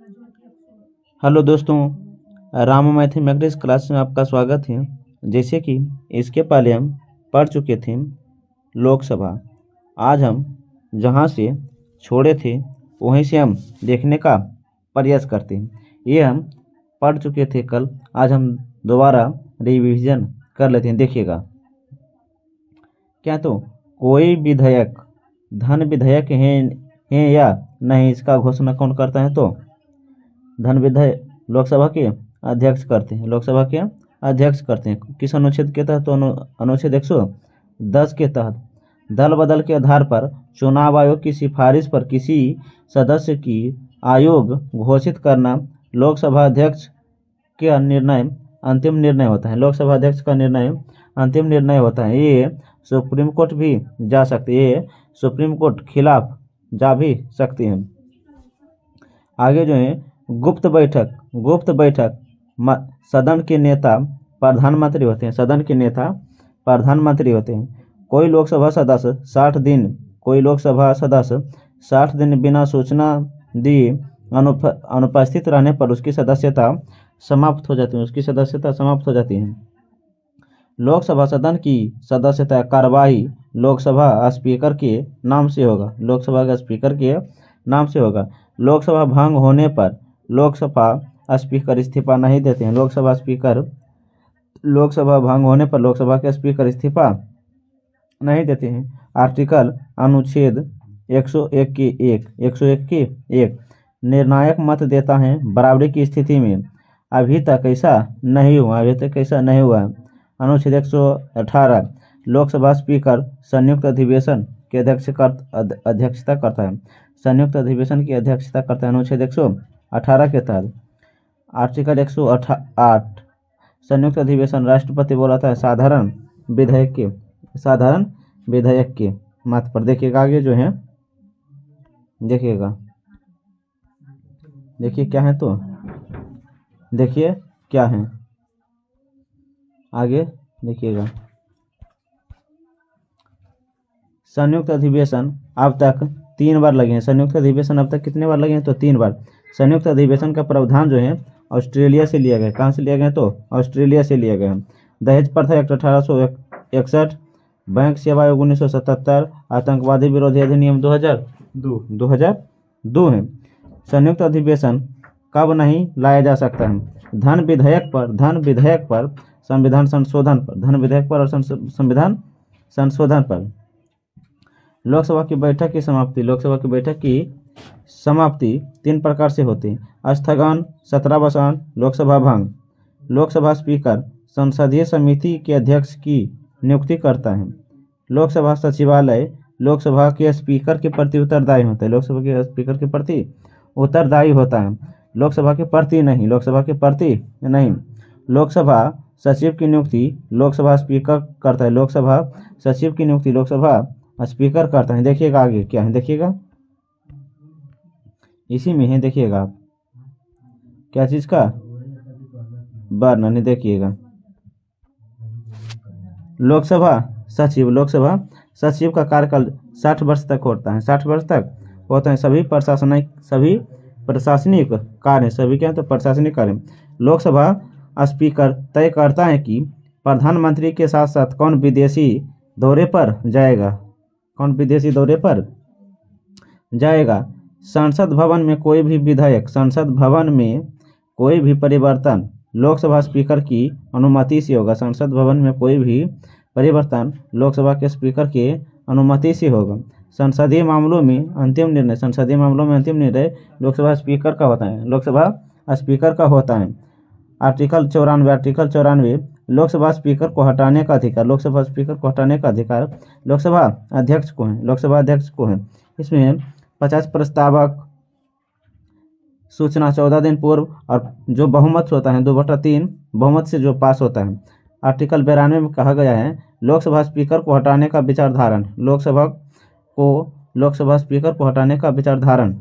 Hello दोस्तों, Rama mathematics class में आपका स्वागत है। जैसे कि इसके पहले हम पढ़ चुके थे लोकसभा। आज हम जहाँ से छोड़े थे वहीं से हम देखने का प्रयास करते हैं। ये हम पढ़ चुके थे कल, आज हम दोबारा रिवीजन कर लेते हैं। देखिएगा क्या, तो कोई विधायक धन विधायक हैं या नहीं, इसका घोषणा कौन करता है? तो धन विधायक लोकसभा के अध्यक्ष करते हैं। लोकसभा के अध्यक्ष करते हैं। किस अनुच्छेद के तहत? तो अनुच्छेद 110 के तहत। दल बदल के आधार पर चुनाव आयोग की सिफारिश पर किसी सदस्य की आयोग घोषित करना लोकसभा अध्यक्ष का निर्णय अंतिम निर्णय होता है। लोकसभा अध्यक्ष का निर्णय अंतिम निर्णय होता है। ये सुप्रीम कोर्ट भी जा सकती है, ये सुप्रीम कोर्ट खिलाफ जा भी सकती है। आगे जो है गुप्त बैठक सदन के नेता प्रधानमंत्री होते हैं। सदन के नेता प्रधानमंत्री होते हैं। कोई लोकसभा सदस्य 60 दिन बिना सूचना दिए अनुपस्थित रहने पर उसकी सदस्यता समाप्त हो जाती है। लोकसभा सदन की सदस्यता कार्यवाही लोकसभा स्पीकर के नाम से होगा। लोकसभा के स्पीकर के नाम से होगा। लोकसभा भंग होने पर लोकसभा स्पीकर इस्तीफा नहीं देते हैं। लोकसभा भंग होने पर लोकसभा के स्पीकर इस्तीफा नहीं देते हैं। आर्टिकल अनुच्छेद 101 की 1 निर्णायक मत देता है बराबरी की स्थिति में। अभी तक ऐसा नहीं हुआ। अनुच्छेद 118 लोकसभा स्पीकर संयुक्त अधिवेशन की अध्यक्षता करता है। संयुक्त अधिवेशन की अध्यक्षता करता है अनुच्छेद 118 के तहत। आर्टिकल 108 संयुक्त अधिवेशन राष्ट्रपति बोलाता है साधारण विधायक के मत पर। देखिएगा आगे जो है, देखिए क्या है, तो देखिए क्या है आगे। देखिएगा संयुक्त अधिवेशन अब तक 3 बार लगे हैं। संयुक्त अधिवेशन अब तक कितने बार लगे हैं? तो 3 बार। संयुक्त अधिवेशन का प्रावधान जो है ऑस्ट्रेलिया से लिया गया। कहाँ से लिया गया? तो ऑस्ट्रेलिया से लिया गया। दहेज प्रथा एक्ट 1861, बैंक सेवा आयोग 1977, आतंकवादी विरोधी अधिनियम 2002 है। संयुक्त अधिवेशन कब नहीं लाया जा सकता है? धन विधेयक पर संविधान संशोधन पर। लोकसभा की बैठक की समाप्ति 3 प्रकार से होती है: स्थगन, सत्रावसान, लोकसभा भंग। लोकसभा स्पीकर संसदीय समिति के अध्यक्ष की नियुक्ति करता है। लोकसभा सचिवालय लोकसभा के स्पीकर के प्रति उत्तरदायी होता है। लोकसभा के प्रति नहीं। लोकसभा सचिव की नियुक्ति लोकसभा स्पीकर करता है। लोकसभा स्पीकर करता है। देखिएगा आगे क्या है, देखिएगा इसी में है। देखिएगा आप क्या चीज का वर्णन है। देखिएगा लोकसभा सचिव का कार्यकाल 60 वर्ष तक होता है। 60 वर्ष तक होता है। सभी प्रशासनिक कार्य तो प्रशासनिक कार्य। लोकसभा स्पीकर तय करता है कि प्रधानमंत्री के साथ साथ कौन विदेशी दौरे पर जाएगा। संसद भवन में कोई भी परिवर्तन लोकसभा स्पीकर की अनुमति से होगा। संसदीय मामलों में अंतिम निर्णय लोकसभा स्पीकर का होता है। आर्टिकल 94 लोकसभा स्पीकर को हटाने का अधिकार लोकसभा अध्यक्ष को है। इसमें 50 प्रस्तावक सूचना 14 दिन पूर्व, और जो बहुमत होता है 2/3 बहुमत से जो पास होता है। आर्टिकल 92 में कहा गया है लोकसभा स्पीकर को हटाने का विचारधारण। लोकसभा स्पीकर को हटाने का विचारधारण।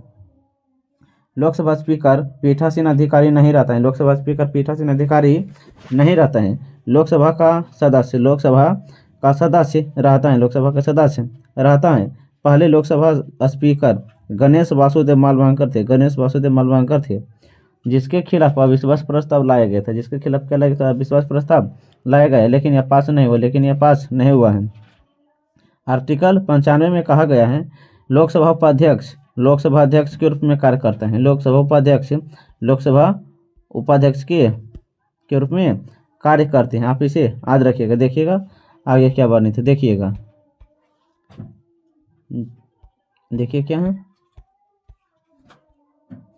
लोकसभा स्पीकर पीठासीन अधिकारी नहीं रहता है। लोकसभा का सदस्य रहता है। पहले लोकसभा स्पीकर गणेश वासुदेव मालवांकर थे, गणेश वासुदेव मालवांकर थे, जिसके खिलाफ अविश्वास प्रस्ताव लाया गया था, जिसके खिलाफ क्या लाया गया था, अविश्वास प्रस्ताव लाया गया है, लेकिन यह पास नहीं हुआ, लेकिन यह पास नहीं हुआ है। आर्टिकल 95 में कहा गया है लोकसभा उपाध्यक्ष लोकसभा अध्यक्ष के रूप में कार्य करते हैं। लोकसभा उपाध्यक्ष लोकसभा उपाध्यक्ष के रूप में कार्य करते हैं। आप इसे याद रखिएगा। देखिएगा आगे क्या वर्णित है, देखिएगा, देखिए क्या है,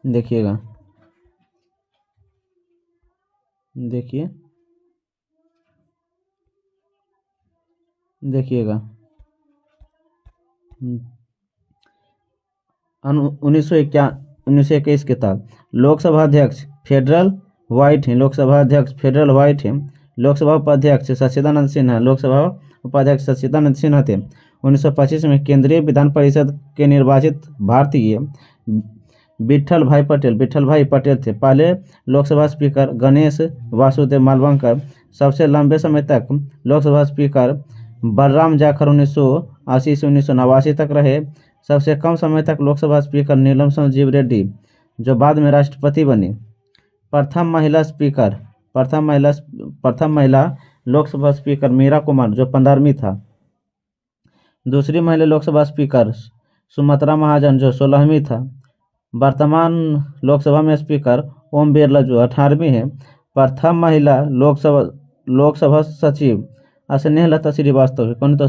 देखिएगा, देखिए, देखिएगा 1921 के तहत लोकसभा अध्यक्ष फेडरल व्हाइट हैं, लोकसभा अध्यक्ष फेडरल व्हाइट हैं। लोकसभा उपाध्यक्ष सच्चिदानंद सिन्हा, लोकसभा उपाध्यक्ष सच्चिदानंद सिन्हा थे। 1925 में केंद्रीय विधान परिषद के निर्वाचित भारतीय विट्ठल भाई पटेल थे। पहले लोकसभा स्पीकर गणेश वासुदेव मालवंकर, सबसे लंबे समय तक लोकसभा स्पीकर बलराम जाखड़ 1980 से 1989 तक रहे। सबसे कम समय तक लोकसभा स्पीकर नीलम संजीव रेड्डी, जो बाद में राष्ट्रपति बनी। प्रथम महिला लोकसभा स्पीकर मीरा कुमार, जो 15वीं था। दूसरी महिला लोकसभा स्पीकर सुमित्रा महाजन, जो 16वीं था। वर्तमान लोकसभा में स्पीकर ओम बिरला, जो 18वीं है। प्रथम महिला लोकसभा सचिव स्नेहलता श्रीवास्तव है। कौन? तो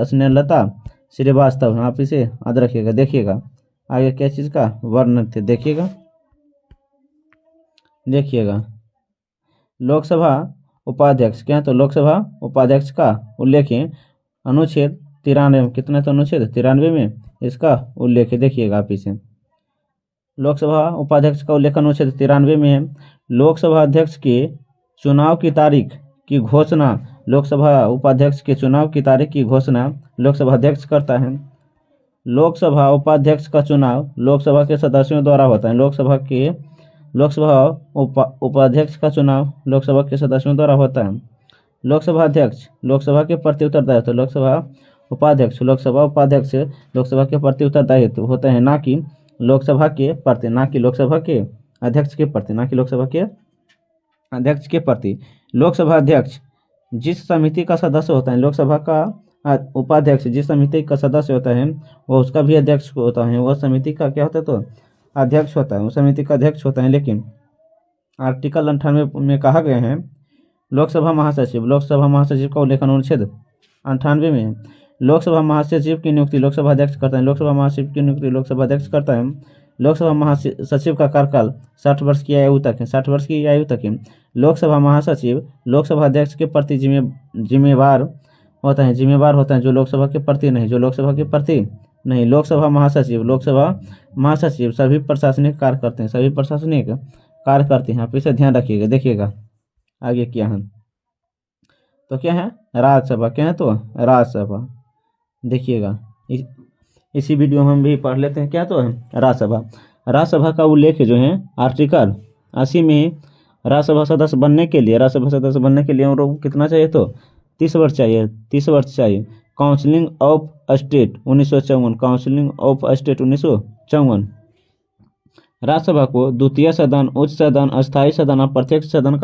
स्नेहलता श्रीवास्तव है। आप इसे याद रखिएगा। देखिएगा आगे क्या चीज़ का वर्णन थे, देखिएगा, देखिएगा लोकसभा उपाध्यक्ष क्या है, तो लोकसभा उपाध्यक्ष का उल्लेख है अनुच्छेद 93 में। कितना? तो अनुच्छेद 93 में इसका उल्लेख है। देखिएगा आप इसे, लोकसभा उपाध्यक्ष का उल्लेख अनुच्छेद 93 में है। लोकसभा अध्यक्ष के चुनाव की तारीख की घोषणा, लोकसभा उपाध्यक्ष के चुनाव की तारीख की घोषणा लोकसभा अध्यक्ष करता है। लोकसभा उपाध्यक्ष का चुनाव लोकसभा के सदस्यों द्वारा होता है। लोकसभा उपाध्यक्ष का चुनाव लोकसभा के सदस्यों द्वारा होता है। लोकसभा अध्यक्ष लोकसभा के प्रति उत्तरदायित्व, लोकसभा उपाध्यक्ष लोकसभा के प्रति उत्तरदायित्व होते हैं, ना कि लोकसभा के प्रति, ना कि लोकसभा के अध्यक्ष के प्रति, ना कि लोकसभा के अध्यक्ष के प्रति। लोकसभा अध्यक्ष जिस समिति का सदस्य होता है, लोकसभा का उपाध्यक्ष जिस समिति का सदस्य होता है वो उसका भी अध्यक्ष होता है। वह समिति का क्या होता है, तो अध्यक्ष होता है, उस समिति का अध्यक्ष होता है। लेकिन आर्टिकल 98 में कहा गया है लोकसभा महासचिव का उल्लेख अनुच्छेद 98 में है। लोकसभा महासचिव की नियुक्ति लोकसभा अध्यक्ष करता है। लोकसभा महासचिव की नियुक्ति लोकसभा अध्यक्ष करता है। लोकसभा महासचिव का कार्यकाल 60 वर्ष की आयु तक है, 60 वर्ष की आयु तक है। लोकसभा महासचिव लोकसभा अध्यक्ष के प्रति जिम्मेवार होता है, जो लोकसभा के प्रति नहीं, लोकसभा महासचिव सभी प्रशासनिक कार्य करते हैं, आप इसे ध्यान रखिएगा। देखिएगा आगे क्या है, तो क्या है, राज्यसभा। क्या है, तो राज्यसभा। देखिएगा इसी वीडियो में हम भी पढ़ लेते हैं क्या, तो है राज्यसभा का उल्लेख जो है आर्टिकल 80 में। राज्यसभा सदस्य बनने के लिए उन लोगों को कितना चाहिए, तो 30 वर्ष चाहिए। Counselling of state 1954। राज्यसभा को द्वितीय सदन, उच्च सदन, अस्थायी सदन, अप्रत्यक्ष सदन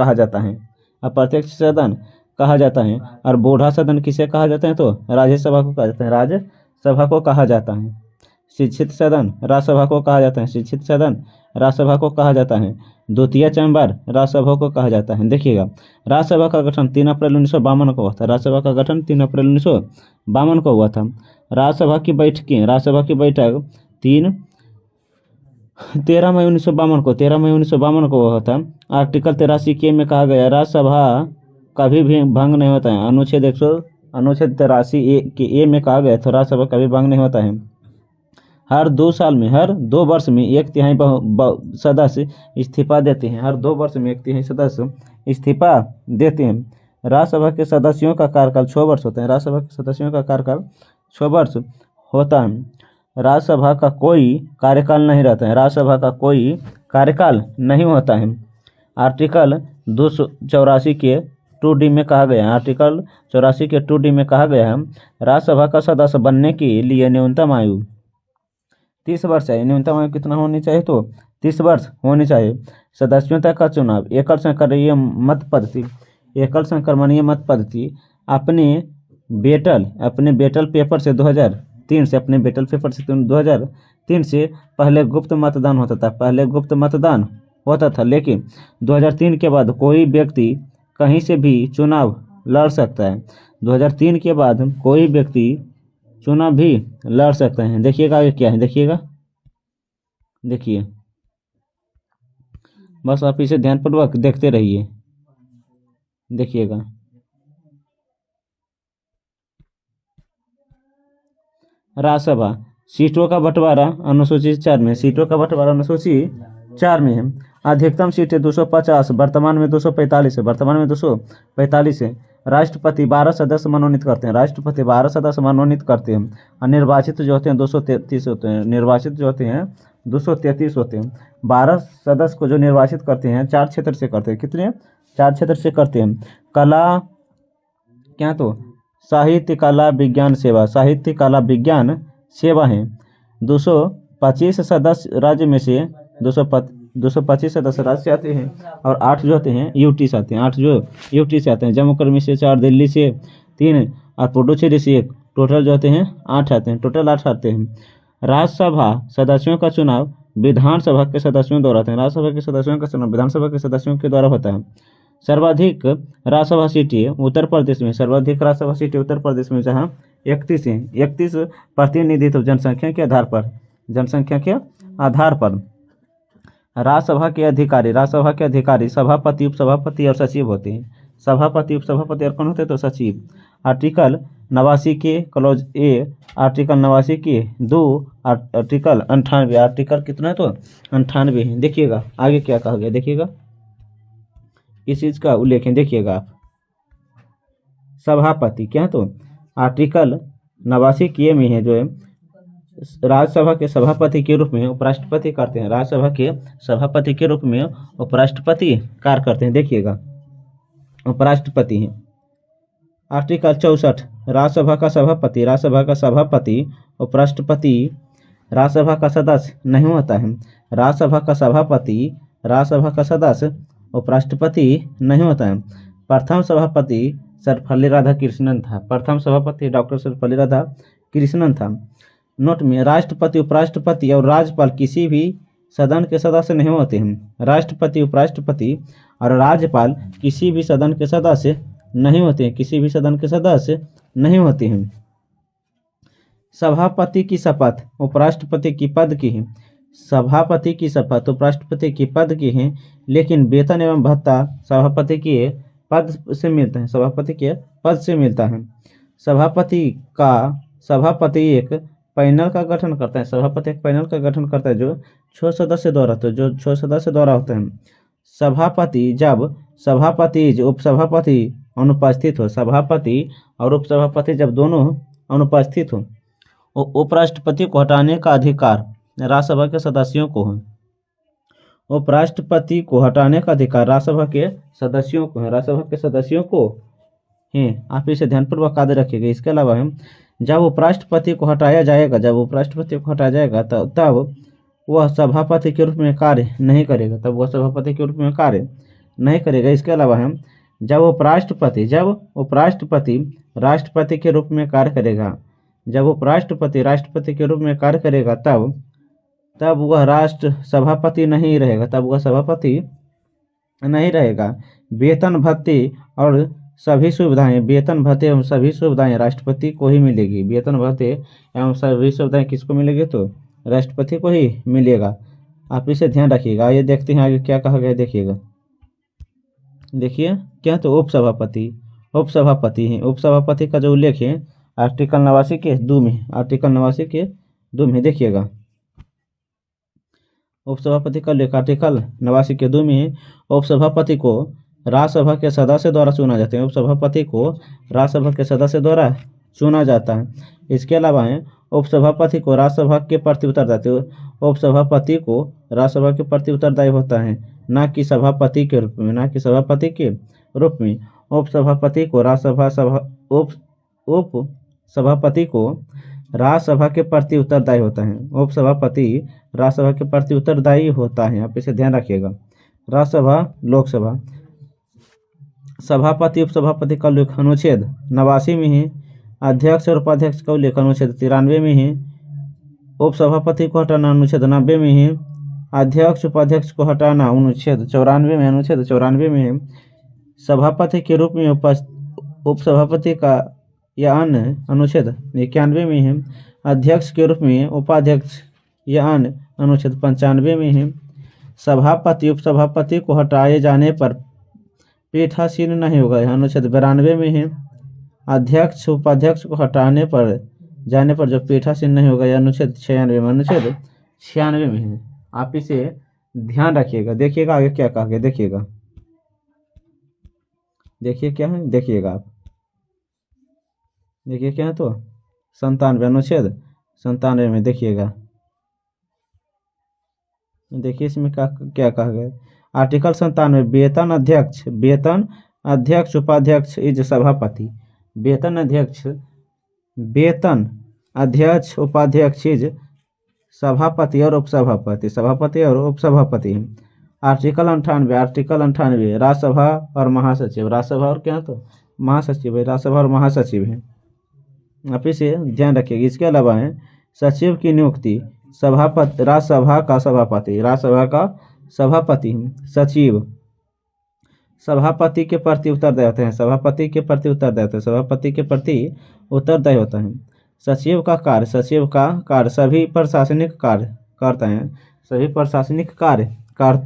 कहा जाता है। और बूढ़ा सदन किसे कहा जाता है, तो राज्यसभा को कहा जाता है। शिक्षित सदन राज्यसभा को कहा जाता है। द्वितीय चैम्बर राज्यसभा को कहा जाता है। देखिएगा राज्यसभा का गठन 3 अप्रैल 1952 को हुआ था। राज्यसभा का गठन 3 अप्रैल 1952 को हुआ था। राज्यसभा की बैठक 13 मई 1952 को हुआ था। आर्टिकल 83 के में कहा गया राज्यसभा कभी भी भंग नहीं होता है। अनुच्छेद 83 के ए में कहा गया तो राज्यसभा कभी भंग नहीं होता है। हर 2 वर्ष में 1/3 सदस्य इस्तीफा देते हैं। हर 2 वर्ष में 1/3 सदस्य इस्तीफा देते हैं। राज्यसभा के सदस्यों का कार्यकाल 6 वर्ष होता है। राज्यसभा का कोई कार्यकाल नहीं होता है। आर्टिकल 284 के 2D में कहा गया है। आर्टिकल 84 के 2D में कहा गया है राज्यसभा का सदस्य बनने के लिए न्यूनतम आयु 30 वर्ष चाहिए, न्यूनतम आयु कितना होनी चाहिए तो 30 वर्ष होनी चाहिए। सदस्यता का चुनाव एकल संकरीय मत पद्धति, एकल संक्रमणीय मत पद्धति अपने बेटल पेपर से 2003 से, अपने बेटल पेपर से 2003 से पहले गुप्त मतदान होता था, पहले गुप्त मतदान होता था, लेकिन 2003 के बाद कोई व्यक्ति कहीं से भी चुनाव लड़ सकता है। 2003 के बाद कोई व्यक्ति चुनाव भी लड़ सकते हैं। देखिएगा आगे क्या है, देखिएगा, देखिए, बस आप इसे ध्यानपूर्वक देखते रहिए, देखिएगा। राज्यसभा सीटों का बंटवारा अनुसूची 4 में, सीटों का बंटवारा अनुसूची 4 में है। अधिकतम सीटें 250, वर्तमान में 245 है, वर्तमान में 245 है। राष्ट्रपति 12 सदस्य मनोनीत करते हैं, राष्ट्रपति 12 सदस्य मनोनीत करते हैं। और निर्वाचित जो होते हैं 233 होते हैं, निर्वाचित जो होते हैं 233 होते हैं। 12 सदस्य को जो निर्वाचित करते हैं 4 क्षेत्र से करते हैं, कितने, 4 क्षेत्र से करते हैं। कला, क्या तो साहित्य, कला, विज्ञान, सेवा, साहित्य, कला, विज्ञान, सेवा हैं। 225 सदस्य राज्य में से 225 सदस्य राज्य से आते हैं, और 8 जो आते हैं यूटी से आते हैं, 8 जो यूटी से आते हैं। जम्मू कश्मीर से 4, दिल्ली से 3 और पुडुचेरी से 1, टोटल जो आते हैं 8 आते हैं, टोटल 8 आते हैं। राज्यसभा सदस्यों का चुनाव विधानसभा के सदस्यों द्वारा होता है, राज्यसभा के सदस्यों का चुनाव विधानसभा के सदस्यों के द्वारा होता है। सर्वाधिक राज्यसभा सीटें उत्तर प्रदेश में, सर्वाधिक राज्यसभा सीटें उत्तर प्रदेश में, जहां 31 हैं। 31 प्रतिनिधित्व जनसंख्या के आधार पर, जनसंख्या के आधार पर। राज्यसभा के अधिकारी सभापति, उपसभापति और सचिव होते हैं। सभापति, उपसभापति और कौन होते हैं तो सचिव। आर्टिकल 89 के क्लॉज ए, आर्टिकल 89 के 2, आर्टिकल 98, आर्टिकल कितना है तो 98 है। देखिएगा आगे क्या कहा गया, देखिएगा इस चीज का उल्लेख है, देखिएगा आप। सभापति क्या तो आर्टिकल 89 के में है, जो है राज्यसभा के सभापति के रूप में उपराष्ट्रपति करते हैं, राज्यसभा के सभापति के रूप में उपराष्ट्रपति कार्य करते हैं। देखिएगा उपराष्ट्रपति हैं। आर्टिकल 64 राज्यसभा का सभापति उपराष्ट्रपति राज्यसभा का सदस्य नहीं होता है। राज्यसभा का सदस्य उपराष्ट्रपति नहीं होता है। प्रथम सभापति सर्वपल्ली राधाकृष्णन था, प्रथम सभापति डॉक्टर सर्वपल्ली राधाकृष्णन था। नोट में राष्ट्रपति, उपराष्ट्रपति और राज्यपाल किसी भी सदन के सदस्य नहीं होते हैं। राष्ट्रपति, उपराष्ट्रपति और राज्यपाल किसी भी सदन के सदस्य नहीं होते हैं, किसी भी सदन के सदस्य नहीं होते हैं। सभापति की शपथ उपराष्ट्रपति की पद की है, सभापति की शपथ उपराष्ट्रपति की पद की है, लेकिन वेतन एवं भत्ता सभापति के पद से मिलता है, सभापति के पद से मिलता है। सभापति एक पैनल का गठन करता है, सभापति एक पैनल का गठन करता है जो 6 सदस्य द्वारा होता है, जो 6 सदस्य द्वारा होता है। सभापति जब सभापति उपसभापति अनुपस्थित हो, सभापति और उपसभापति जब दोनों अनुपस्थित हो, उपराष्ट्रपति को हटाने का अधिकार राज्यसभा के सदस्यों को है। उपराष्ट्रपति को हटाने का अधिकार राज्यसभा के सदस्यों को है, राज्यसभा के सदस्यों को है। आप इसे ध्यानपूर्वक याद रखिएगा। इसके अलावा जब उपराष्ट्रपति को हटाया जाएगा, तब वह सभापति के रूप में कार्य नहीं करेगा, इसके अलावा जब उपराष्ट्रपति राष्ट्रपति के रूप में कार्य करेगा, जब उपराष्ट्रपति राष्ट्रपति के रूप में कार्य करेगा, तब वह राष्ट्र सभापति नहीं रहेगा। वेतन भत्ते और सभी सुविधाएं राष्ट्रपति को ही मिलेगी। वेतन भत्ते एवं सभी सुविधाएं किसको मिलेगी तो राष्ट्रपति को ही मिलेगा। आप इसे ध्यान रखिएगा। ये देखते हैं आगे क्या कहा गया, देखिएगा। देखिए क्या तो उपसभापति हैं। उपसभापति का जो उल्लेख है आर्टिकल 89 के 2 में, आर्टिकल 89 के 2 में देखिएगा। उपसभापति का उल्लेख आर्टिकल 89 के 2 में है। उपसभापति को राज्यसभा के सदस्य द्वारा चुना जाता है, उपसभापति को राज्यसभा के सदस्य द्वारा चुना जाता है। इसके अलावा उपसभापति को राज्यसभा के प्रति उत्तरदायी होता है, न कि सभापति के रूप में। उपसभापति को राज्यसभा के प्रति उत्तरदायी होता है। उपसभापति राज्यसभा के प्रति उत्तरदायी होता है, आप इसे ध्यान रखिएगा। राज्यसभा, लोकसभा। सभापति उपसभापति का उल्लेख अनुच्छेद 89 में है। अध्यक्ष और उपाध्यक्ष का उल्लेख अनुच्छेद 93 में है। उपसभापति को हटाना अनुच्छेद 90 में है। अध्यक्ष उपाध्यक्ष को हटाना अनुच्छेद 94 में, अनुच्छेद 94 में है। सभापति के रूप में उपसभापति का या अन्य अनुच्छेद 91 में है। अध्यक्ष के रूप में उपाध्यक्ष या अन्य अनुच्छेद 95 में है। सभापति उपसभापति को हटाए जाने पर पीठासीन नहीं होगा, अनुच्छेद 92 में है। अध्यक्ष उपाध्यक्ष को हटाने पर जाने पर जो पीठासीन नहीं होगा, यह अनुच्छेद 96 में, अनुच्छेद 96 में है। आप इसे ध्यान रखिएगा। देखिएगा आगे क्या कहा गया, देखिएगा, देखिए क्या है, देखिएगा आप, देखिए क्या है, तो 97, अनुच्छेद 97 में देखिएगा, देखिए इसमें क्या कहा गया। आर्टिकल 97, वेतन अध्यक्ष उपाध्यक्ष इज सभापति। वेतन अध्यक्ष उपाध्यक्ष इज सभापति और उपसभापति, सभापति और उपसभापति। आर्टिकल 98 राज्यसभा और महासचिव, राज्यसभा और क्या, तो महासचिव है, राज्यसभा और महासचिव है, आप इसे ध्यान रखिएगा। इसके अलावा है सचिव की नियुक्ति, सभापति, राज्यसभा का सभापति, सचिव सभापति के प्रति उत्तरदायी होते हैं, सभापति के प्रति उत्तरदायी होता है। सचिव का कार्य सभी प्रशासनिक कार्य करता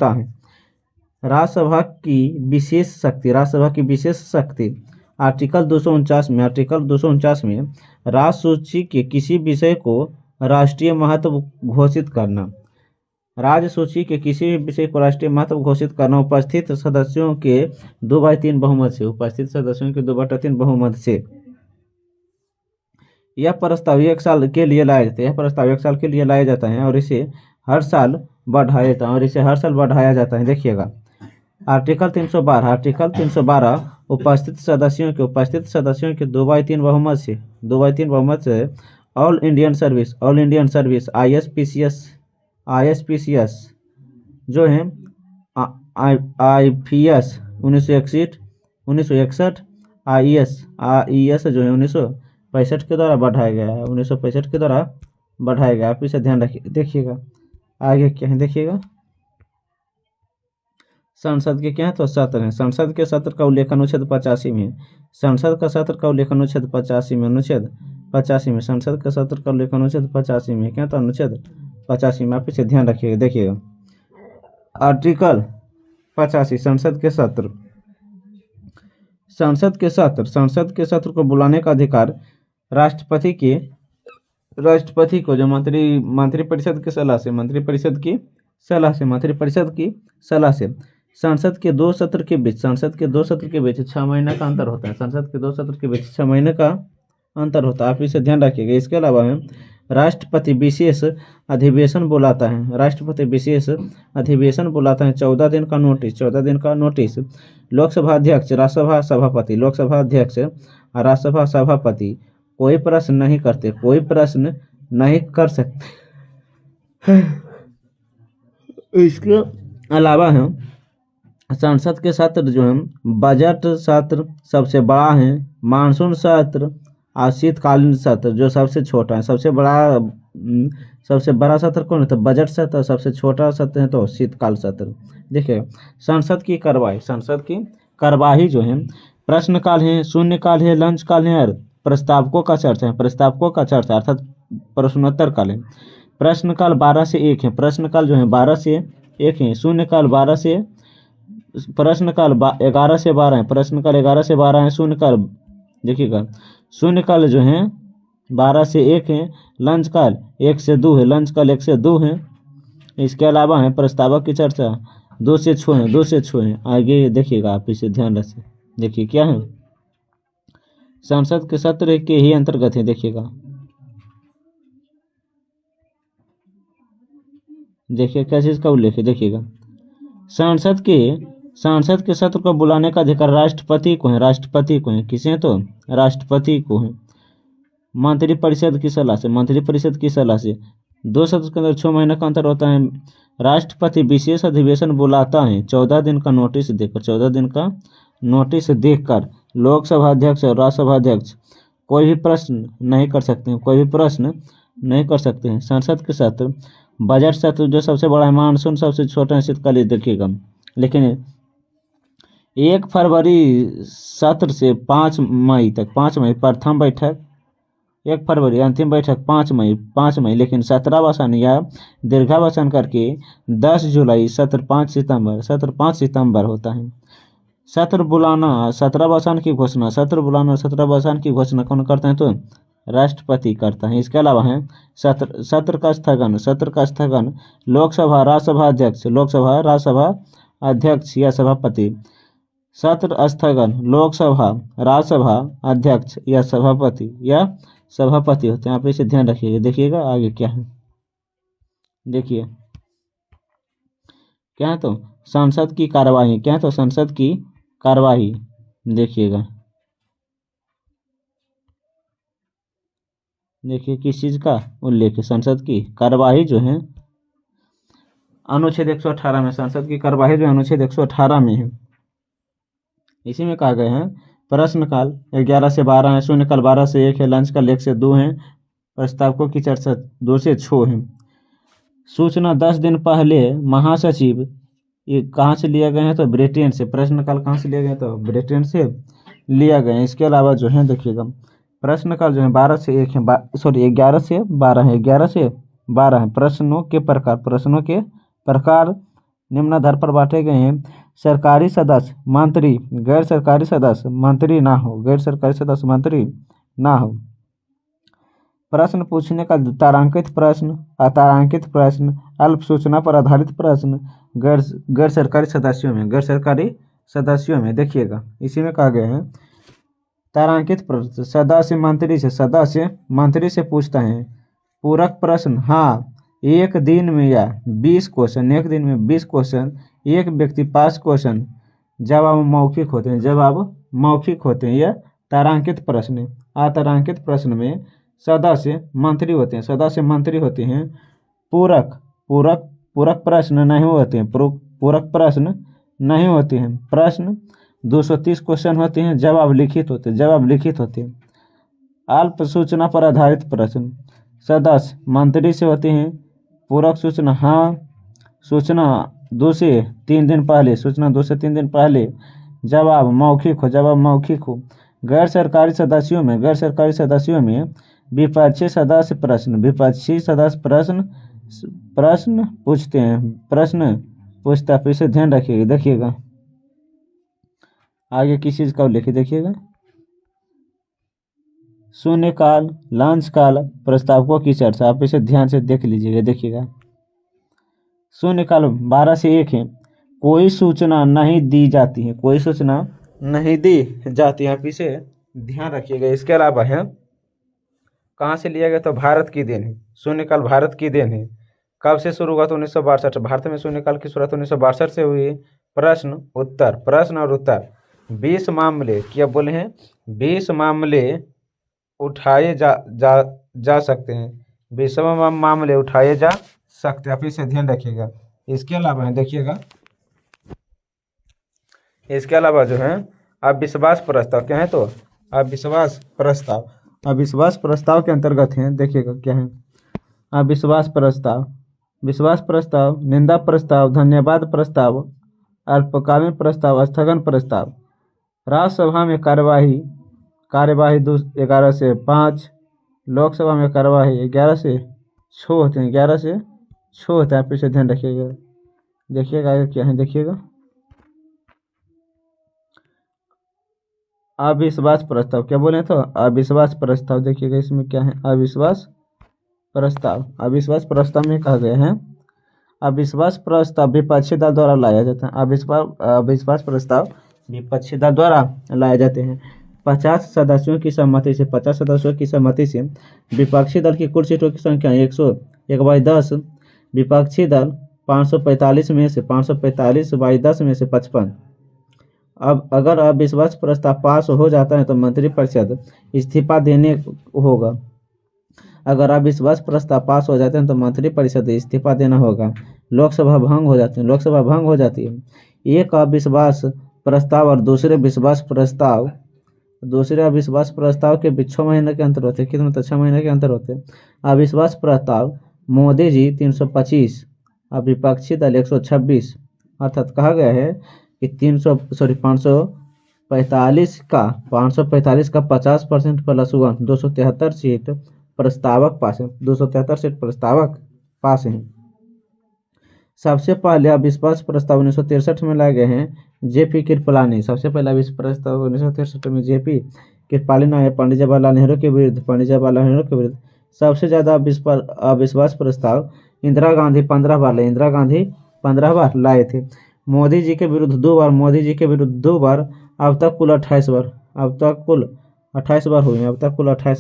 है, राज्यसभा की विशेष शक्ति, आर्टिकल 249 में राज्य सूची के किसी विषय को राष्ट्रीय महत्व घोषित करना, राज्य सूची के किसी भी विषय को राष्ट्रीय महत्व घोषित करना उपस्थित सदस्यों के 2/3 बहुमत से, यह प्रस्ताव 1 साल के लिए लाया जाता है, और इसे हर साल बढ़ाया जाता है, देखिएगा। आर्टिकल 312 उपस्थित सदस्यों के 2/3 बहुमत से ऑल इंडियन सर्विस ISPCS जो है IPS 1961 IES जो है 1965 के द्वारा बढ़ाया गया है, 1965 के द्वारा बढ़ाया गया। आप इसे ध्यान रखिए। देखिएगा आगे क्या है, देखिएगा। संसद के क्या है, तो सत्र है। संसद के सत्र का उल्लेख अनुच्छेद 85 में है। संसद का सत्र का उल्लेख अनुच्छेद 85 में, अनुच्छेद 85 में संसद का सत्र का उल्लेख अनुच्छेद 85 में क्या, तो अनुच्छेद 85 में। आप इसे ध्यान रखिएगा। देखिएगा आर्टिकल 85 संसद के सत्र को बुलाने का अधिकार राष्ट्रपति को जो मंत्रिपरिषद की सलाह से संसद के दो सत्र के बीच 6 महीने का अंतर होता है। संसद के 2 सत्र के बीच 6 महीने का अंतर होता है, आप इसे ध्यान रखिएगा। इसके अलावा है राष्ट्रपति विशेष अधिवेशन बुलाता है। 14 दिन का नोटिस। लोकसभा अध्यक्ष, राज्यसभा सभापति कोई प्रश्न नहीं कर सकते। इसके अलावा है संसद के सत्र जो है बजट सत्र सबसे बड़ा है, मानसून सत्र और शीतकालीन सत्र जो सबसे छोटा है। सबसे बड़ा सत्र कौन है, तो बजट सत्र। सबसे छोटा सत्र है तो शीतकाल सत्र। देखिए संसद की कार्यवाही जो है प्रश्नकाल है, शून्यकाल है, लंच काल है और प्रस्तावकों का चर्चा अर्थात प्रश्नोत्तर काल है। प्रश्नकाल 12 से 1 है, प्रश्नकाल जो है 12 से 1 है। शून्यकाल 11 से 12 है। शून्यकाल देखिएगा, शून्यकाल जो है 12 से 1 है। लंच काल 1 से 2 है, इसके अलावा है प्रस्तावक की चर्चा 2 से 6 है। आगे देखिएगा, आप इसे ध्यान रखिए। देखिए क्या है, संसद के सत्र के ही अंतर्गत है। देखिएगा क्या चीज का उल्लेख है। देखिएगा संसद के सत्र को बुलाने का अधिकार राष्ट्रपति को है। किसे, तो राष्ट्रपति को है। मंत्रिपरिषद की सलाह से, मंत्रिपरिषद की सलाह से। 2 सदस्य के अंदर 6 महीने का अंतर होता है। राष्ट्रपति विशेष अधिवेशन बुलाता है 14 दिन का नोटिस देकर, 14 दिन का नोटिस देकर। लोकसभा अध्यक्ष और राज्यसभा अध्यक्ष कोई भी प्रश्न नहीं कर सकते हैं, कोई भी प्रश्न नहीं कर सकते हैं। संसद के सत्र, बजट सत्र जो सबसे बड़ा है, मानसून सबसे छोटा है, शीतकालीन देखिएगा। लेकिन 1 फरवरी सत्र से 5 मई तक, 5 मई प्रथम बैठक, 1 फरवरी अंतिम बैठक 5 मई, लेकिन 17वासन या दीर्घावासन करके 10 जुलाई, सत्र 5 सितंबर होता है। सत्र बुलाना, 17वासन की घोषणा, सत्र बुलाना और 17वासन की घोषणा कौन करते हैं? तो राष्ट्रपति करता है। इसके अलावा है सत्र का स्थगन लोकसभा राज्यसभा अध्यक्ष या सभापति। सत्र स्थगन लोकसभा राज्यसभा अध्यक्ष या सभापति होते हैं। आप इसे ध्यान रखिएगा। देखिएगा आगे क्या है, देखिए क्या है तो संसद की कार्यवाही, क्या है तो संसद की कार्यवाही। देखिएगा, देखिए किस चीज का उल्लेख है, संसद की कार्यवाही जो है अनुच्छेद 118 में, संसद की कार्यवाही जो अनुच्छेद 118 में है। इसी में कहा गया है प्रश्नकाल 11 से 12 है, शून्यकाल 12 से 1 है, लंच काल 1 से 2 है, प्रस्तावकों की चर्चा 2 से 6 है। सूचना 10 दिन पहले महासचिव, ये कहाँ से लिया गया है? तो ब्रिटेन से। प्रश्नकाल कहाँ से लिया गया? तो ब्रिटेन से लिया गया है। इसके अलावा जो है देखिएगा, प्रश्नकाल जो है 12 से 1 है, 11 से 12 है, 11 से 12 है। प्रश्नों के प्रकार निम्नाधार पर बांटे गए हैं। सरकारी सदस्य मंत्री, गैर सरकारी सदस्य मंत्री ना हो, गैर सरकारी सदस्य मंत्री ना हो। प्रश्न पूछने का तारांकित प्रश्न, अतारांकित प्रश्न, अल्प सूचना पर आधारित प्रश्न गैर सरकारी सदस्यों में देखिएगा। इसी में कहा गया है तारांकित प्रश्न सदस्य मंत्री से पूछता है। पूरक प्रश्न, हाँ, एक दिन में 20 क्वेश्चन, एक व्यक्ति 5 क्वेश्चन, जवाब मौखिक होते हैं, यह तारांकित प्रश्न है। अतारांकित प्रश्न में सदस्य मंत्री होते हैं। पूरक प्रश्न नहीं होते हैं। प्रश्न 230 क्वेश्चन होते हैं, जवाब लिखित होते हैं। अल्प सूचना पर आधारित प्रश्न सदस्य मंत्री से होते हैं। पूरक सूचना, हाँ, सूचना 2 से 3 दिन पहले, जवाब मौखिक हो। गैर सरकारी सदस्यों में विपक्षी सदस्य प्रश्न पूछते हैं। फिर से ध्यान रखिएगा। देखिएगा आगे किस चीज का उल्लेख है, देखिएगा शून्यकाल, लंच काल, प्रस्तावकों की चर्चा। आप इसे ध्यान से देख लीजिएगा। देखिएगा शून्यकाल 12 से 1 है, कोई सूचना नहीं दी जाती है, आप इसे ध्यान रखिएगा। इसके अलावा है कहाँ से लिया गया? तो भारत की देन है, शून्यकाल भारत की देन है। कब से शुरू हुआ? तो 1962। भारत में शून्यकाल की शुरुआत 1962 से हुई। प्रश्न और उत्तर 20 मामले, क्या बोले हैं? 20 मामले उठाए जा सकते हैं, 20 मामले उठाए जा सकते हैं। आप इसे ध्यान रखिएगा। इसके अलावा है देखिएगा, इसके अलावा जो है अविश्वास प्रस्ताव, क्या है? तो अविश्वास प्रस्ताव के अंतर्गत है। देखिएगा क्या है अविश्वास प्रस्ताव, निंदा प्रस्ताव, धन्यवाद प्रस्ताव, अल्पकालीन प्रस्ताव, स्थगन प्रस्ताव। राज्यसभा में कार्यवाही 11 से 5, लोकसभा में कार्यवाही 11 से 6 होते हैं, 11 से 6 होता है। आप इसे ध्यान रखिएगा। देखिएगा आगे क्या है, देखिएगा अविश्वास प्रस्ताव, क्या बोले? तो अविश्वास प्रस्ताव। देखिएगा इसमें क्या है, अविश्वास प्रस्ताव में कहा गया है अविश्वास प्रस्ताव विपक्षी दल द्वारा लाया जाता है। अविश्वास प्रस्ताव विपक्षी दल द्वारा लाए जाते हैं। 50 सदस्यों की सहमति से विपक्षी दल की कुल सीटों की संख्या 101/10, विपक्षी दल 545 में से 55, अब अगर अविश्वास प्रस्ताव पास हो जाता है तो मंत्रिपरिषद इस्तीफा देने होगा। अगर अविश्वास प्रस्ताव पास हो जाते हैं तो मंत्रिपरिषद इस्तीफा देना होगा। लोकसभा भंग हो जाती है, लोकसभा भंग हो जाती है। एक अविश्वास प्रस्ताव और दूसरे अविश्वास प्रस्ताव के बीच 6 महीने के अंतर होते हैं। कितने तो 6 महीने के अंतर होते हैं। अविश्वास प्रस्ताव मोदी जी 325 और विपक्षी दल 126, अर्थात कहा गया है कि 545 का 50% प्लस 1 273 सीट प्रस्तावक पास है, 273 सीट प्रस्तावक पास हैं। सबसे पहले अविश्वास प्रस्ताव 1963 में लाए गए हैं जेपी कृपलानी। सबसे पहला अविश्वास प्रस्ताव 1963 में जेपी कृपलानी आए पंडित जवाहरलाल नेहरू के विरुद्ध। सबसे ज्यादा अविश्वास प्रस्ताव इंदिरा गांधी 15 बार लाए थे। मोदी जी के विरुद्ध 2 बार। अब तक कुल 28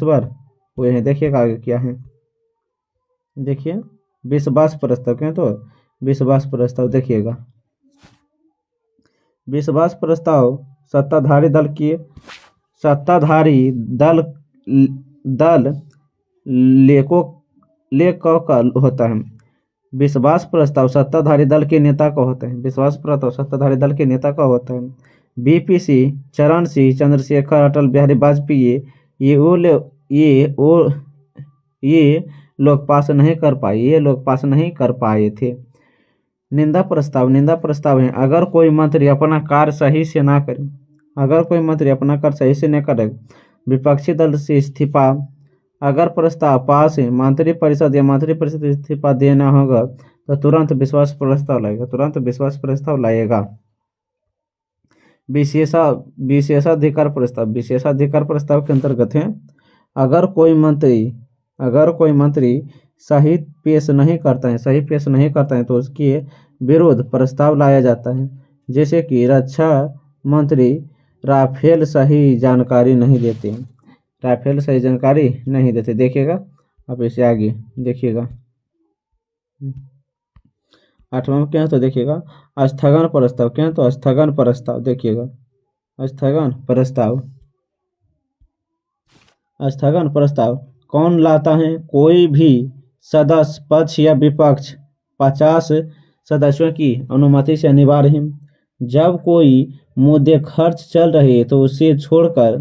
बार हुए हैं। देखिएगा आगे क्या है, देखिए विश्वास प्रस्ताव क्या तो विश्वास प्रस्ताव देखिएगा। विश्वास प्रस्ताव सत्ताधारी दल लेको का होता है। विश्वास प्रस्ताव सत्ताधारी दल के नेता का होता है। विश्वास प्रस्ताव सत्ताधारी दल के नेता का होता है। बीपीसी, चरण सिंह, चंद्रशेखर, अटल बिहारी वाजपेयी ये लोग पास नहीं कर पाए थे। निंदा प्रस्ताव है अगर कोई मंत्री अपना कार्य सही से ना करे, विपक्षी दल से इस्तीफा। अगर प्रस्ताव पास है मंत्रिपरिषद इस्तीफा देना होगा तो तुरंत विश्वास प्रस्ताव लाएगा। विशेषाधिकार प्रस्ताव के अंतर्गत है अगर कोई मंत्री सही पेश नहीं करता है तो उसके विरुद्ध प्रस्ताव लाया जाता है। जैसे कि रक्षा मंत्री राफेल सही जानकारी नहीं देते। देखिएगा अब इसे आगे देखिएगा। 8वां क्या है तो देखिएगा स्थगन प्रस्ताव देखिएगा। स्थगन प्रस्ताव कौन लाता है? कोई भी सदस्य, पक्ष या विपक्ष 50 सदस्यों की अनुमति से अनिवार्य है। जब कोई मुद्दे खर्च चल रहे हैं तो उसे छोड़कर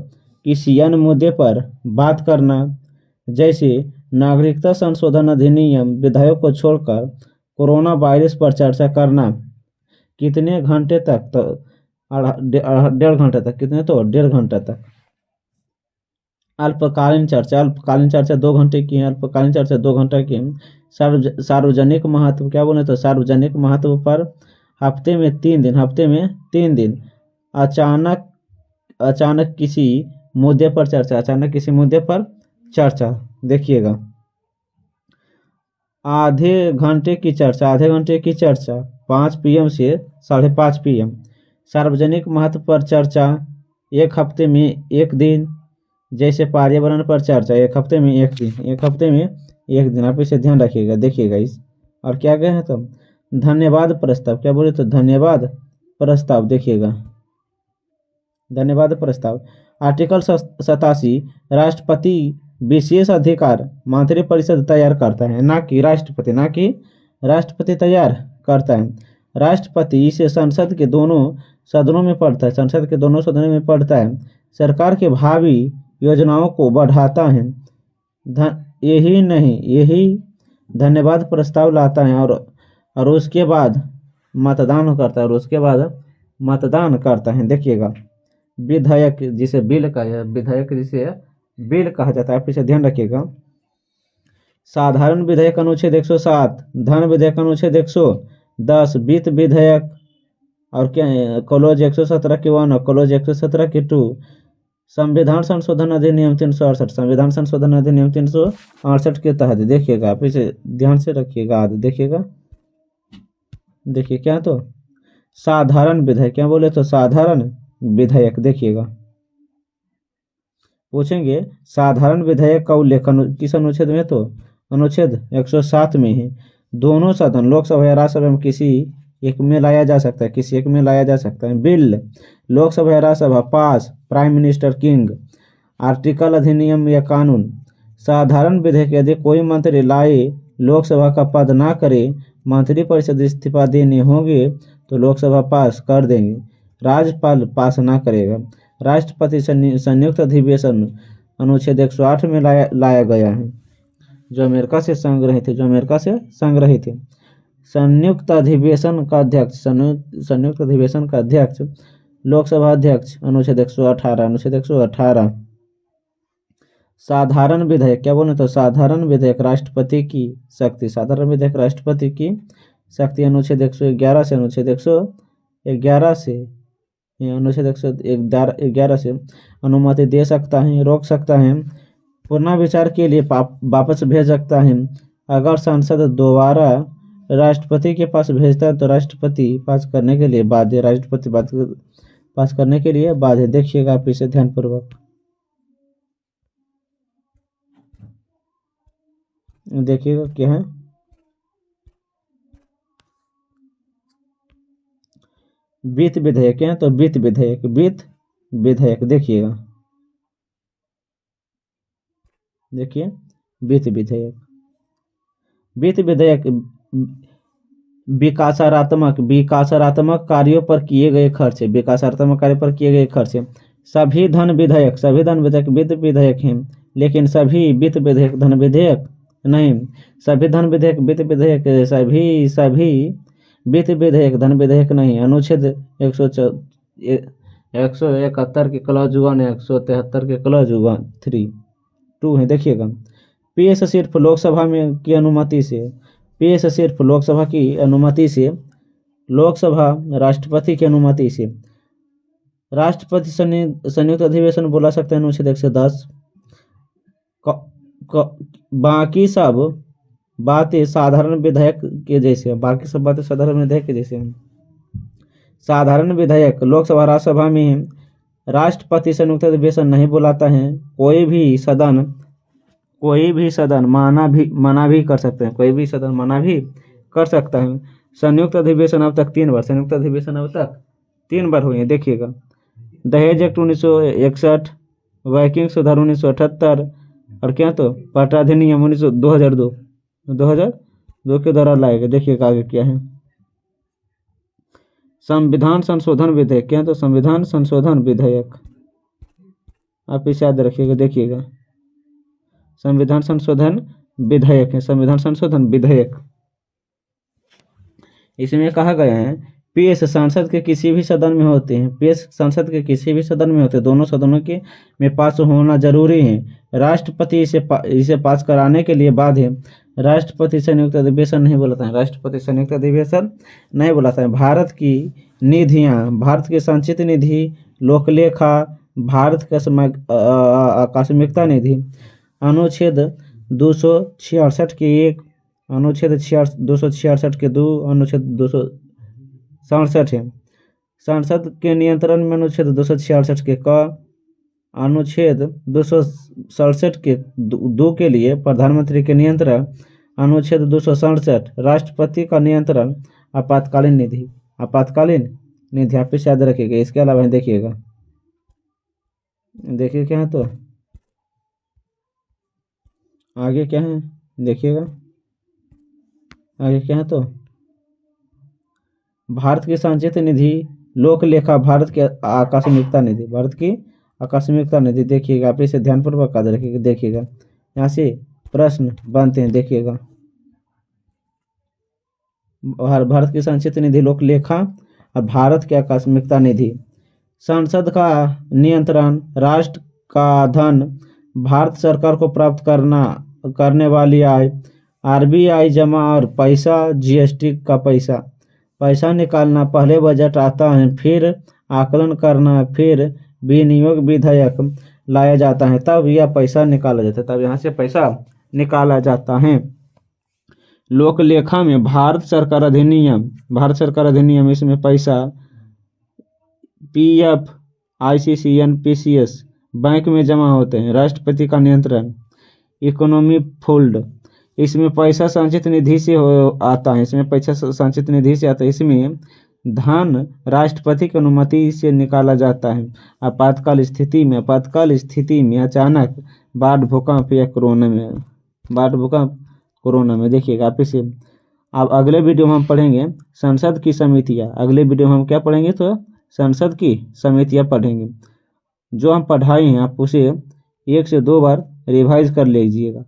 किसी अन्य मुद्दे पर बात करना, जैसे नागरिकता संशोधन अधिनियम, विधेयक को छोड़कर कोरोना वायरस पर चर्चा करना। कितने घंटे तक? तो 1.5 घंटे तक। कितने तो 1.5 घंटे तक। अल्पकालीन चर्चा 2 घंटे की है। अल्पकालीन चर्चा 2 घंटे की है। सार्वजनिक महत्व क्या बोले तो सार्वजनिक महत्व पर हफ्ते में 3 दिन। अचानक किसी मुद्दे पर चर्चा देखिएगा। आधे घंटे की चर्चा 5 PM से 5:30 PM। सार्वजनिक महत्व पर चर्चा 1 हफ्ते में 1 दिन, जैसे पर्यावरण पर चर्चा 1 हफ्ते में 1 दिन। आप इसे ध्यान रखिएगा। देखिएगा इस और क्या गया है तो धन्यवाद प्रस्ताव क्या बोले तो धन्यवाद प्रस्ताव देखिएगा। धन्यवाद प्रस्ताव आर्टिकल 87 राष्ट्रपति विशेष अधिकार मंत्रिपरिषद तैयार करता है, ना कि राष्ट्रपति तैयार करता है। राष्ट्रपति इसे संसद के दोनों सदनों में पढ़ता है। सरकार के भावी योजनाओं को बढ़ाता है। यही धन्यवाद प्रस्ताव लाता है और उसके बाद मतदान करता है। देखिएगा विधेयक जिसे बिल कहा जाता है। आप इसे ध्यान रखिएगा। साधारण विधेयक अनुच्छेद 107, धन विधेयक अनुच्छेद 110, वित्त विधेयक और क्या क्लॉज 117 के 1 और क्लॉज 117 के 2, संविधान संशोधन अधिनियम 368 के तहत। देखिएगा आप इसे ध्यान से रखिएगा। देखिएगा देखिए क्या तो साधारण विधेयक क्या बोले तो साधारण विधेयक। देखिएगा पूछेंगे साधारण विधेयक का उल्लेख किस अनुच्छेद में तो अनुच्छेद 107 में है। दोनों सदन लोकसभा या राज्यसभा में किसी एक में लाया जा सकता है, किसी एक में लाया जा सकता है। बिल, लोकसभा या राज्यसभा। पास, प्राइम मिनिस्टर, किंग। आर्टिकल, अधिनियम या कानून। साधारण विधेयक, यदि कोई मंत्री लाए लोकसभा का पद ना करे, मंत्रिपरिषद इस्तीफा देने होंगे तो लोकसभा पास कर देंगे, राज्यपाल पास ना करेगा। राष्ट्रपति संयुक्त अधिवेशन अनुच्छेद 108 में लाया गया है, जो अमेरिका से संग्रहित है। संयुक्त अधिवेशन का अध्यक्ष लोकसभा अध्यक्ष, अनुच्छेद 118। साधारण विधेयक, क्या बोले तो साधारण विधेयक राष्ट्रपति की शक्ति, अनुच्छेद 111 से अनुमति दे सकता है, रोक सकता है, पुनर्विचार के लिए वापस भेज सकता है। अगर संसद दोबारा राष्ट्रपति के पास भेजता है तो राष्ट्रपति पास करने के लिए बाध्य, देखिएगा आप इसे ध्यानपूर्वक, देखिएगा क्या है। वित्त विधेयक है तो वित्त विधेयक देखिएगा, देखिए वित्त विधेयक विकासात्मक कार्यों पर किए गए खर्च, सभी धन विधेयक वित्त विधेयक हैं, लेकिन सभी वित्त विधेयक धन विधेयक नहीं, सभी धन विधेयक वित्त विधेयक, सभी वित्त विधेयक धन विधेयक नहीं। अनुच्छेद 171 के क्लॉज 1, 173 के क्लॉज 2 है, देखिएगा। पेश सिर्फ लोकसभा की अनुमति से, लोकसभा राष्ट्रपति की अनुमति से। राष्ट्रपति संयुक्त अधिवेशन बुला सकते हैं, अनुच्छेद 110। बाकी सब बातें साधारण विधेयक के जैसे हैं। साधारण विधेयक लोकसभा राज्यसभा में राष्ट्रपति संयुक्त अधिवेशन नहीं बुलाता है, कोई भी सदन मना भी कर सकता है। संयुक्त अधिवेशन अब तक 3 बार हुए हैं, देखिएगा। दहेज एक्ट 1961, वैकिंग सुधार 1978 और क्या तो पट्टा अधिनियम 2002 के द्वारा लाए गए। देखिएगा आगे क्या है। संविधान संशोधन विधेयक, क्या तो संविधान संशोधन विधेयक, आप इसे याद रखिएगा, देखिएगा। संविधान संशोधन विधेयक इसमें कहा गया है पेश संसद के किसी भी सदन में होते हैं, दोनों सदनों के में पास होना जरूरी है। राष्ट्रपति इसे पास कराने के लिए बाध्य है। राष्ट्रपति संयुक्त अधिवेशन नहीं बुलाता है। भारत की निधियां, भारत की संचित निधि, लोकलेखा, भारत का आकस्मिकता निधि, अनुच्छेद 266 के 1, अनुच्छेद 266 के 2, अनुच्छेद 267 है। संसद के नियंत्रण में अनुच्छेद 266 के क, अनुच्छेद 267 के 2 के लिए प्रधानमंत्री के नियंत्रण, अनुच्छेद 267 राष्ट्रपति का नियंत्रण, आपातकालीन निधि आप इसे याद रखिएगा। इसके अलावा देखिएगा, देखिए क्या है तो आगे क्या है, देखिएगा आगे क्या है तो भारत की संचित निधि, लोक लेखा, भारत की आकस्मिकता निधि, देखिएगा। आप इसे ध्यानपूर्वक याद रखिएगा, देखिएगा यहाँ से प्रश्न बनते हैं, देखिएगा। भारत की संचित निधि, लोक लेखा और भारत की आकस्मिकता निधि। संसद का नियंत्रण, राष्ट्र का धन, भारत सरकार को प्राप्त करने वाली आय, आरबीआई जमा और पैसा, जीएसटी का पैसा निकालना, पहले बजट आता है, फिर आकलन करना, फिर विनियोग विधेयक लाया जाता है, तब यह पैसा निकाला जाता है, तब यहाँ से पैसा निकाला जाता है। लोक लेखा में भारत सरकार अधिनियम, इसमें पैसा पीएफ, आईसीसीएन, पीसीएस बैंक में जमा होते हैं। राष्ट्रपति का नियंत्रण, इकोनॉमी फोल्ड, इसमें पैसा संचित निधि से आता है, इसमें पैसा संचित निधि से आता है। इसमें धन राष्ट्रपति की अनुमति से निकाला जाता है। आपातकाल स्थिति में अचानक बाढ़, भूकंप या कोरोना में देखिएगा आप इसे। अब अगले वीडियो में हम पढ़ेंगे संसद की समितियाँ। अगले वीडियो में हम क्या पढ़ेंगे, तो संसद की समितियाँ पढ़ेंगे। जो हम पढ़ाए हैं आप उसे 1 से 2 बार रिवाइज कर लीजिएगा।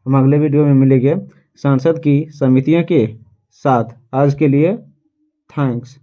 हम अगले वीडियो में मिलेंगे संसद की समितियों के साथ। आज के लिए थैंक्स।